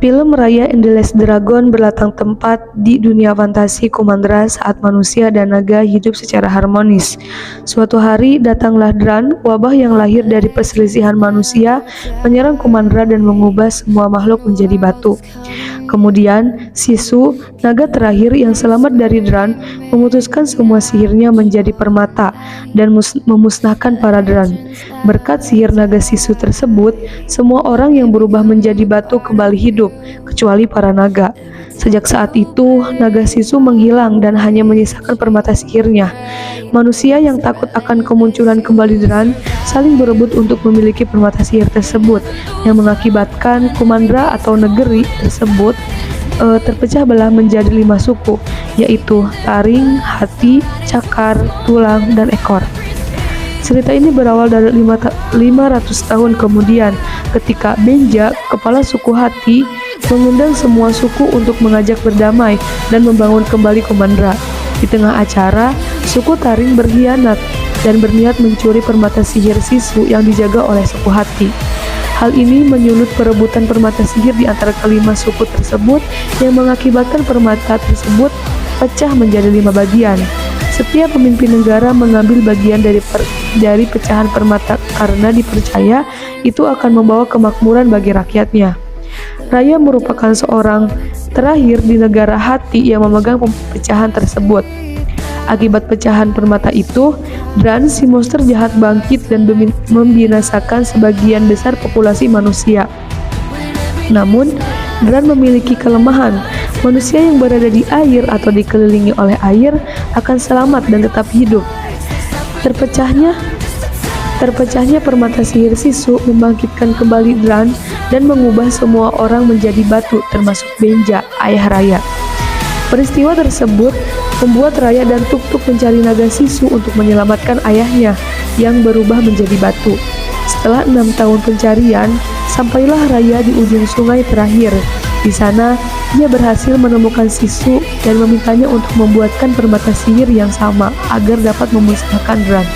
Film Raya and the Last Dragon berlatar tempat di dunia fantasi Kumandra saat manusia dan naga hidup secara harmonis. Suatu hari datanglah Dran, wabah yang lahir dari perselisihan manusia, menyerang Kumandra dan mengubah semua makhluk menjadi batu. Kemudian, Sisu, naga terakhir yang selamat dari Dran, memutuskan semua sihirnya menjadi permata dan memusnahkan para Dran. Berkat sihir naga Sisu tersebut, semua orang yang berubah menjadi batu kembali hidup, kecuali para naga. Sejak saat itu, naga Sisu menghilang dan hanya menyisakan permata sihirnya. Manusia yang takut akan kemunculan kembali Dran saling berebut untuk memiliki permata sihir tersebut, yang mengakibatkan Kumandra atau negeri tersebut terpecah belah menjadi 5 suku, yaitu taring, hati, cakar, tulang, dan ekor. Cerita ini berawal dari 500 tahun kemudian, ketika Benja, kepala suku hati, mengundang semua suku untuk mengajak berdamai dan membangun kembali Kumandra. Di tengah acara, suku taring berkhianat dan berniat mencuri permata sihir Sisu yang dijaga oleh suku hati. Hal ini menyulut perebutan permata sihir di antara kelima suku tersebut yang mengakibatkan permata tersebut pecah menjadi 5 bagian. Setiap pemimpin negara mengambil bagian dari pecahan permata karena dipercaya itu akan membawa kemakmuran bagi rakyatnya. Raya merupakan seorang terakhir di negara hati yang memegang pecahan tersebut. Akibat pecahan permata itu, Dran, si monster jahat, bangkit dan membinasakan sebagian besar populasi manusia. Namun, Dran memiliki kelemahan. Manusia yang berada di air atau dikelilingi oleh air akan selamat dan tetap hidup. Terpecahnya permata sihir Sisu membangkitkan kembali Dran dan mengubah semua orang menjadi batu, termasuk Benja, ayah Raya. Peristiwa tersebut membuat Raya dan Tuk-Tuk mencari naga Sisu untuk menyelamatkan ayahnya yang berubah menjadi batu. Setelah 6 tahun pencarian, sampailah Raya di ujung sungai terakhir. Di sana, dia berhasil menemukan Sisu dan memintanya untuk membuatkan permata sihir yang sama agar dapat memusnahkan Dran.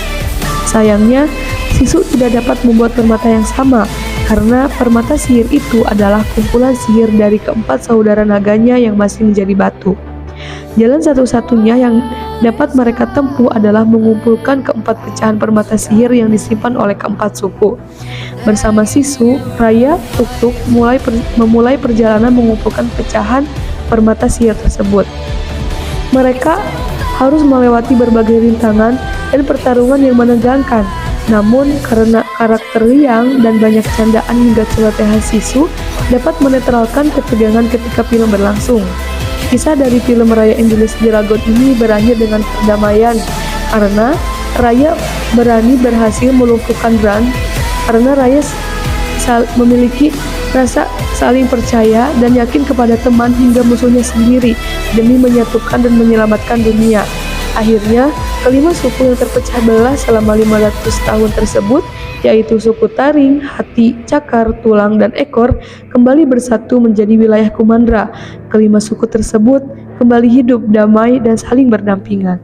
Sayangnya, Sisu tidak dapat membuat permata yang sama karena permata sihir itu adalah kumpulan sihir dari keempat saudara naganya yang masih menjadi batu. Jalan satu-satunya yang dapat mereka tempuh adalah mengumpulkan keempat pecahan permata sihir yang disimpan oleh keempat suku. Bersama Sisu, Raya, Tuk-Tuk memulai perjalanan mengumpulkan pecahan permata sihir tersebut. Mereka harus melewati berbagai rintangan dan pertarungan yang menegangkan. Namun, karena karakter riang dan banyak candaan hingga celotehan Sisu dapat menetralkan ketegangan ketika film berlangsung. Kisah dari film Raya and the Last Dragon ini berakhir dengan perdamaian karena Raya berhasil melumpuhkan Dran karena Raya memiliki rasa saling percaya dan yakin kepada teman hingga musuhnya sendiri demi menyatukan dan menyelamatkan dunia. Akhirnya, kelima suku yang terpecah belah selama 500 tahun tersebut, yaitu suku taring, hati, cakar, tulang, dan ekor, kembali bersatu menjadi wilayah Kumandra. Kelima suku tersebut kembali hidup damai dan saling berdampingan.